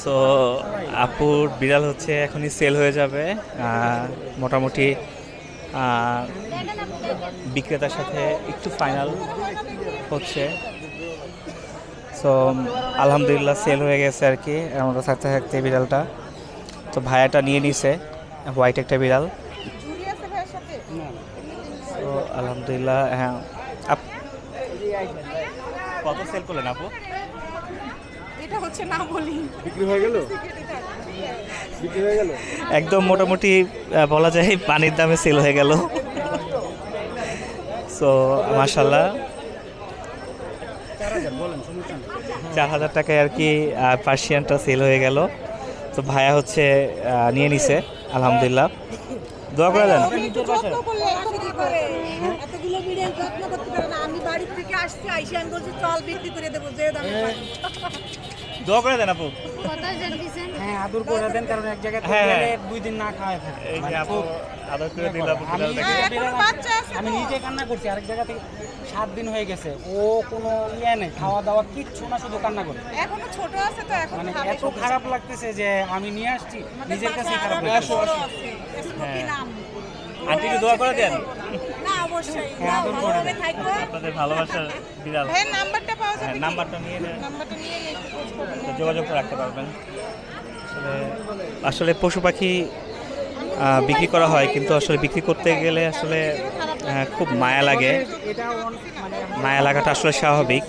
So আপুর বিড়াল হচ্ছে এখনই সেল হয়ে যাবে। মোটামুটি বিক্রেতার সাথে একটু ফাইনাল হচ্ছে। সো আলহামদুলিল্লাহ সেল হয়ে গেছে আর কি আমরা থাকতে থাকতে বিড়ালটা। তো ভাইয়াটা নিয়ে নিছে হোয়াইট একটা বিড়াল। তো আলহামদুলিল্লাহ হ্যাঁ। কত সেল করলেন আপু? এটা হচ্ছে না বলি বিক্রি হয়ে গেল, বিক্রি হয়ে গেল একদম মোটামুটি বলা যায় পানির দামে সেল হয়ে গেল। সো মাশাল্লাহ 4,000 টাকায় আর কি পার্সিয়ানটা সেল হয়ে গেল। তো ভাইয়া হচ্ছে নিয়ে নিছে আলহামদুলিল্লাহ। দোয়া করে দেন। এতগুলো বিড়াল যত্ন করতে পারে না, আমি বাড়ি থেকে আসছি আইসা আমি বলছি চল বিক্রি করে দেবো যে দামে পাই। দোয়া করে দেন আপু। হ্যাঁ আদর করে দেন, কারণ এক জায়গায় হ্যাঁ, গেলে হ্যাঁ। 2 দিন না খাওয়া থাকে। এই যে আপু আদর করে দিল আপু আমি বিড়ালটাকে। এখনো বাচ্চা আছে আমি তো। নিজে কান্না করছি, আরেক জায়গা থেকে 7 দিন হয়ে গেছে, ও কোনো নেই, খাওয়া দাওয়া কিচ্ছু না, শুধু কান্না করে। এখনো ছোট আছে তো এখন মানে খাবে। এত খারাপ লাগতেছে যে আমি নিয়ে আসছি, নিজের কাছে বাসায় খারাপ আরো লাগতেছে। বড় আছে। স্মোকি নাম। আন্টিকে দোয়া করে দেন। না অবশ্যই হ্যাঁ, আদর করে ভালোভাবে দেন। থাকো। আপনাদের ভালোবাসার বিড়াল। ভাইয়ের নাম্বারটা পাওয়া যাবে হ্যাঁ, কি? নাম্বারটা নিয়ে নেন। নাম্বারটা নিয়ে নিয়ে একটু খোঁজ করবেন। তো যোগাযোগ রাখতে পারবেন। আসলে পশু পাখি বিক্রি করা হয়, কিন্তু আসলে বিক্রি করতে গেলে আসলে খুব মায়া লাগে। এটা মানে মায়া লাগাটা আসলে স্বাভাবিক।